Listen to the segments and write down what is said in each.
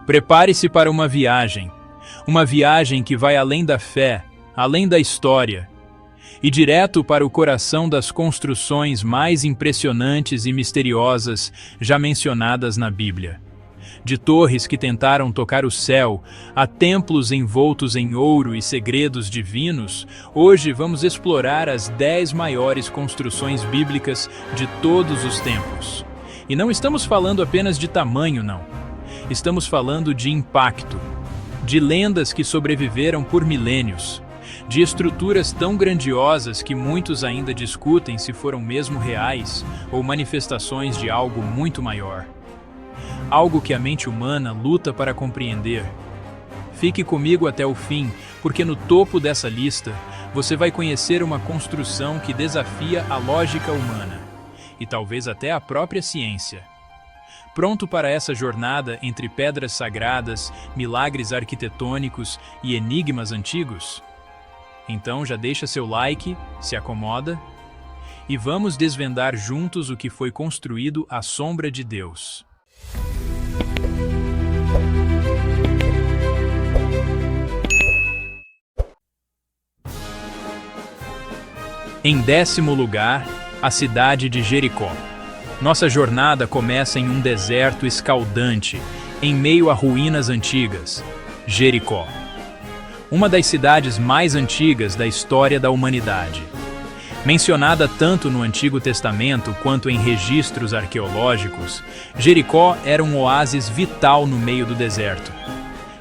Prepare-se para uma viagem que vai além da fé, além da história, e direto para o coração das construções mais impressionantes e misteriosas já mencionadas na Bíblia. De torres que tentaram tocar o céu, a templos envoltos em ouro e segredos divinos, hoje vamos explorar as 10 maiores construções bíblicas de todos os tempos. E não estamos falando apenas de tamanho, não. Estamos falando de impacto, de lendas que sobreviveram por milênios, de estruturas tão grandiosas que muitos ainda discutem se foram mesmo reais ou manifestações de algo muito maior. Algo que a mente humana luta para compreender. Fique comigo até o fim, porque no topo dessa lista você vai conhecer uma construção que desafia a lógica humana e talvez até a própria ciência. Pronto para essa jornada entre pedras sagradas, milagres arquitetônicos e enigmas antigos? Então já deixa seu like, se acomoda e vamos desvendar juntos o que foi construído à sombra de Deus. Em 10º lugar, a cidade de Jericó. Nossa jornada começa em um deserto escaldante, em meio a ruínas antigas. Jericó. Uma das cidades mais antigas da história da humanidade. Mencionada tanto no Antigo Testamento quanto em registros arqueológicos, Jericó era um oásis vital no meio do deserto.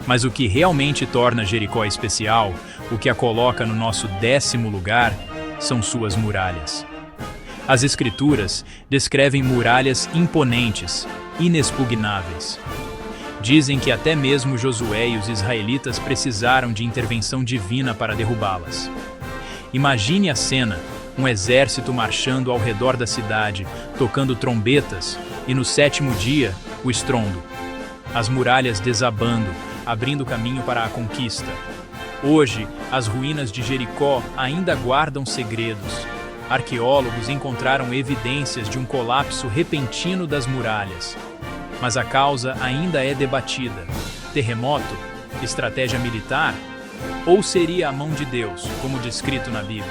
Mas o que realmente torna Jericó especial, o que a coloca no nosso 10º lugar, são suas muralhas. As Escrituras descrevem muralhas imponentes, inexpugnáveis. Dizem que até mesmo Josué e os israelitas precisaram de intervenção divina para derrubá-las. Imagine a cena, um exército marchando ao redor da cidade, tocando trombetas, e no 7º dia, o estrondo. As muralhas desabando, abrindo caminho para a conquista. Hoje, as ruínas de Jericó ainda guardam segredos. Arqueólogos encontraram evidências de um colapso repentino das muralhas. Mas a causa ainda é debatida. Terremoto? Estratégia militar? Ou seria a mão de Deus, como descrito na Bíblia?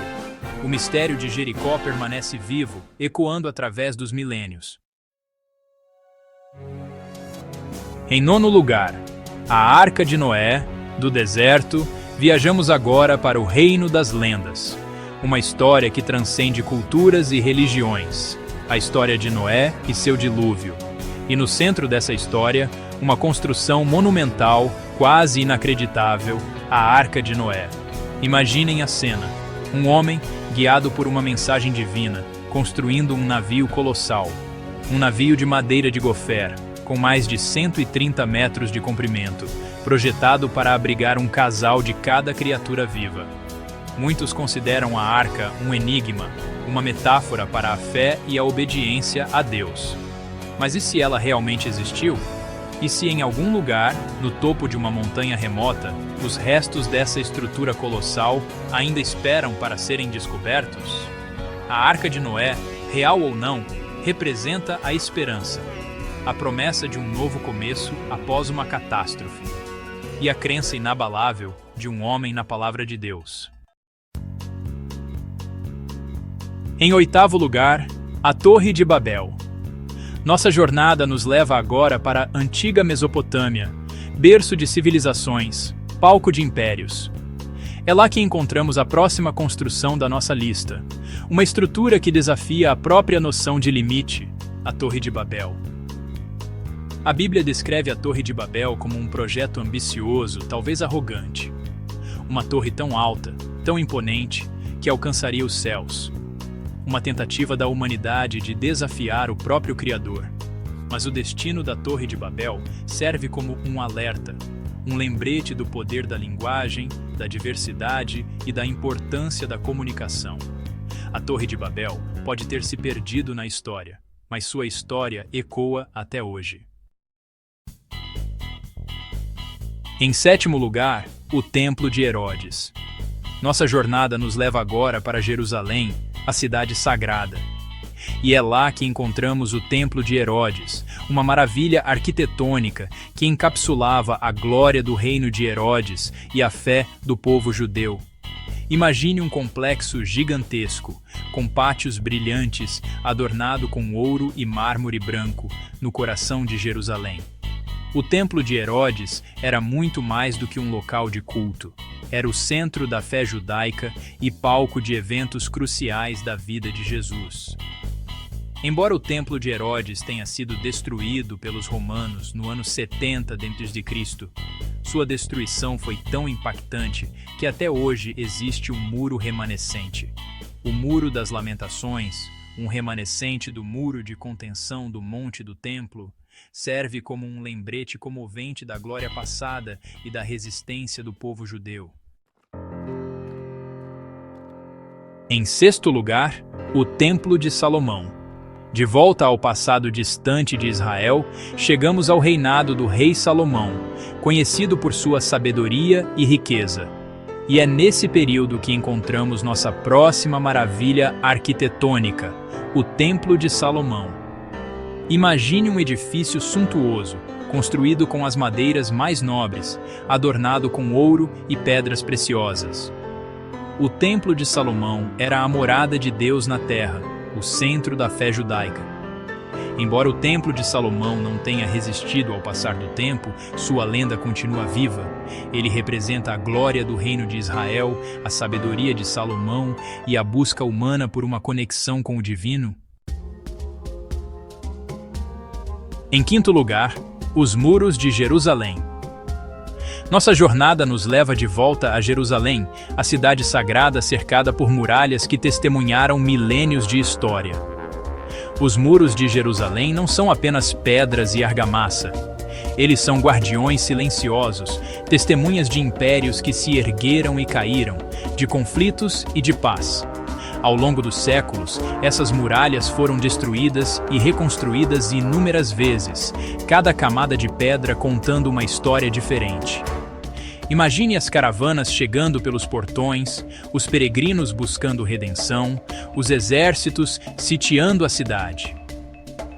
O mistério de Jericó permanece vivo, ecoando através dos milênios. Em 9º lugar, a Arca de Noé, do deserto, viajamos agora para o reino das lendas. Uma história que transcende culturas e religiões. A história de Noé e seu dilúvio. E no centro dessa história, uma construção monumental, quase inacreditável, a Arca de Noé. Imaginem a cena. Um homem, guiado por uma mensagem divina, construindo um navio colossal. Um navio de madeira de gofer, com mais de 130 metros de comprimento, projetado para abrigar um casal de cada criatura viva. Muitos consideram a arca um enigma, uma metáfora para a fé e a obediência a Deus. Mas e se ela realmente existiu? E se em algum lugar, no topo de uma montanha remota, os restos dessa estrutura colossal ainda esperam para serem descobertos? A Arca de Noé, real ou não, representa a esperança, a promessa de um novo começo após uma catástrofe, e a crença inabalável de um homem na palavra de Deus. Em 8º lugar, a Torre de Babel. Nossa jornada nos leva agora para a antiga Mesopotâmia, berço de civilizações, palco de impérios. É lá que encontramos a próxima construção da nossa lista, uma estrutura que desafia a própria noção de limite, a Torre de Babel. A Bíblia descreve a Torre de Babel como um projeto ambicioso, talvez arrogante. Uma torre tão alta, tão imponente, que alcançaria os céus. Uma tentativa da humanidade de desafiar o próprio Criador. Mas o destino da Torre de Babel serve como um alerta, um lembrete do poder da linguagem, da diversidade e da importância da comunicação. A Torre de Babel pode ter se perdido na história, mas sua história ecoa até hoje. Em 7º lugar, o Templo de Herodes. Nossa jornada nos leva agora para Jerusalém, a cidade sagrada. E é lá que encontramos o Templo de Herodes, uma maravilha arquitetônica que encapsulava a glória do reino de Herodes e a fé do povo judeu. Imagine um complexo gigantesco, com pátios brilhantes, adornado com ouro e mármore branco, no coração de Jerusalém. O templo de Herodes era muito mais do que um local de culto. Era o centro da fé judaica e palco de eventos cruciais da vida de Jesus. Embora o templo de Herodes tenha sido destruído pelos romanos no ano 70 d.C., sua destruição foi tão impactante que até hoje existe um muro remanescente. O Muro das Lamentações, um remanescente do muro de contenção do Monte do Templo, serve como um lembrete comovente da glória passada e da resistência do povo judeu. Em sexto lugar, o Templo de Salomão. De volta ao passado distante de Israel, chegamos ao reinado do rei Salomão, conhecido por sua sabedoria e riqueza. E é nesse período que encontramos nossa próxima maravilha arquitetônica, o Templo de Salomão. Imagine um edifício suntuoso, construído com as madeiras mais nobres, adornado com ouro e pedras preciosas. O Templo de Salomão era a morada de Deus na terra, o centro da fé judaica. Embora o Templo de Salomão não tenha resistido ao passar do tempo, sua lenda continua viva. Ele representa a glória do reino de Israel, a sabedoria de Salomão e a busca humana por uma conexão com o divino. Em quinto lugar, os muros de Jerusalém. Nossa jornada nos leva de volta a Jerusalém, a cidade sagrada cercada por muralhas que testemunharam milênios de história. Os muros de Jerusalém não são apenas pedras e argamassa. Eles são guardiões silenciosos, testemunhas de impérios que se ergueram e caíram, de conflitos e de paz. Ao longo dos séculos, essas muralhas foram destruídas e reconstruídas inúmeras vezes, cada camada de pedra contando uma história diferente. Imagine as caravanas chegando pelos portões, os peregrinos buscando redenção, os exércitos sitiando a cidade.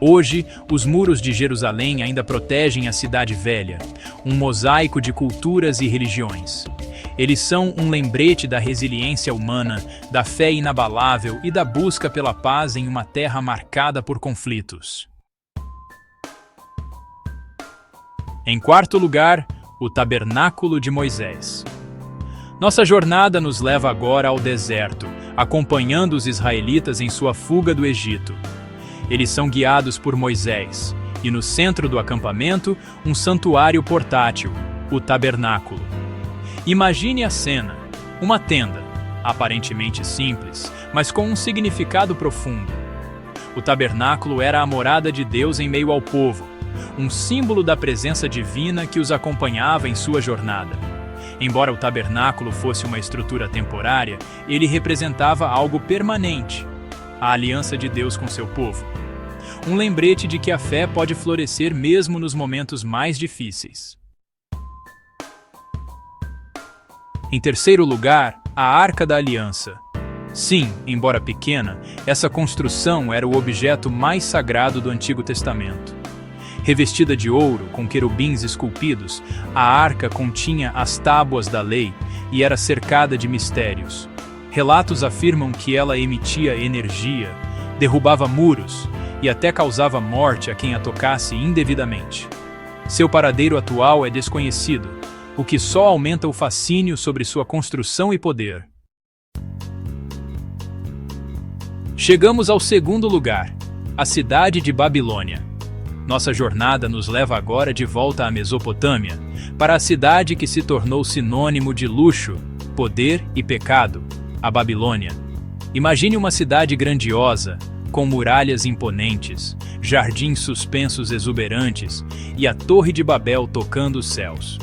Hoje, os muros de Jerusalém ainda protegem a cidade velha, um mosaico de culturas e religiões. Eles são um lembrete da resiliência humana, da fé inabalável e da busca pela paz em uma terra marcada por conflitos. Em quarto lugar, o Tabernáculo de Moisés. Nossa jornada nos leva agora ao deserto, acompanhando os israelitas em sua fuga do Egito. Eles são guiados por Moisés, e no centro do acampamento, um santuário portátil, o tabernáculo. Imagine a cena, uma tenda, aparentemente simples, mas com um significado profundo. O tabernáculo era a morada de Deus em meio ao povo, um símbolo da presença divina que os acompanhava em sua jornada. Embora o tabernáculo fosse uma estrutura temporária, ele representava algo permanente, a aliança de Deus com seu povo. Um lembrete de que a fé pode florescer mesmo nos momentos mais difíceis. Em terceiro lugar, a Arca da Aliança. Sim, embora pequena, essa construção era o objeto mais sagrado do Antigo Testamento. Revestida de ouro, com querubins esculpidos, a arca continha as tábuas da lei e era cercada de mistérios. Relatos afirmam que ela emitia energia, derrubava muros e até causava morte a quem a tocasse indevidamente. Seu paradeiro atual é desconhecido, o que só aumenta o fascínio sobre sua construção e poder. Chegamos ao segundo lugar, a cidade de Babilônia. Nossa jornada nos leva agora de volta à Mesopotâmia, para a cidade que se tornou sinônimo de luxo, poder e pecado, a Babilônia. Imagine uma cidade grandiosa, com muralhas imponentes, jardins suspensos exuberantes e a Torre de Babel tocando os céus.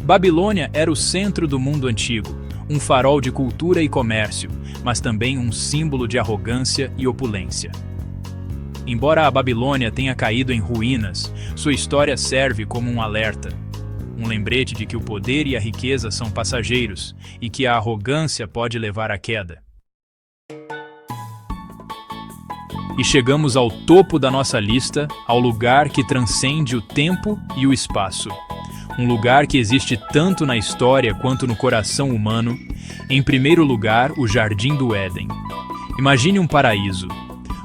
Babilônia era o centro do mundo antigo, um farol de cultura e comércio, mas também um símbolo de arrogância e opulência. Embora a Babilônia tenha caído em ruínas, sua história serve como um alerta. Um lembrete de que o poder e a riqueza são passageiros e que a arrogância pode levar à queda. E chegamos ao topo da nossa lista, ao lugar que transcende o tempo e o espaço. Um lugar que existe tanto na história quanto no coração humano. Em primeiro lugar, o Jardim do Éden. Imagine um paraíso.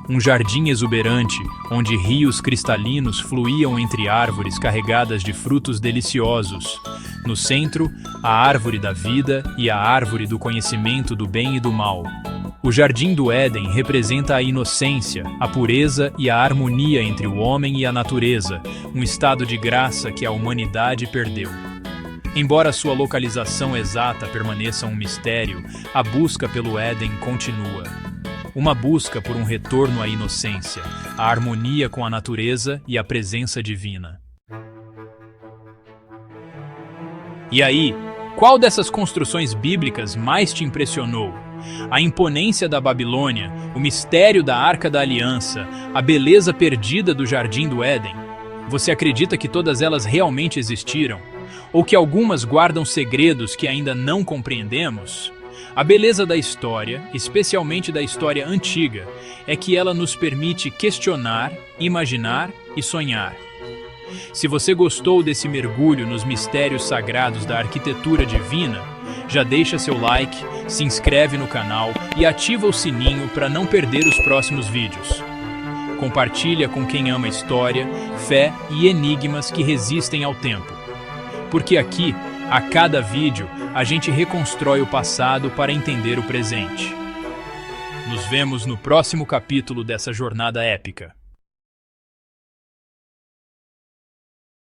Um jardim exuberante, onde rios cristalinos fluíam entre árvores carregadas de frutos deliciosos. No centro, a árvore da vida e a árvore do conhecimento do bem e do mal. O Jardim do Éden representa a inocência, a pureza e a harmonia entre o homem e a natureza, um estado de graça que a humanidade perdeu. Embora sua localização exata permaneça um mistério, a busca pelo Éden continua. Uma busca por um retorno à inocência, à harmonia com a natureza e à presença divina. E aí, qual dessas construções bíblicas mais te impressionou? A imponência da Babilônia, o mistério da Arca da Aliança, a beleza perdida do Jardim do Éden? Você acredita que todas elas realmente existiram? Ou que algumas guardam segredos que ainda não compreendemos? A beleza da história, especialmente da história antiga, é que ela nos permite questionar, imaginar e sonhar. Se você gostou desse mergulho nos mistérios sagrados da arquitetura divina, já deixa seu like, se inscreve no canal e ativa o sininho para não perder os próximos vídeos. Compartilha com quem ama história, fé e enigmas que resistem ao tempo. Porque aqui, a cada vídeo, a gente reconstrói o passado para entender o presente. Nos vemos no próximo capítulo dessa jornada épica.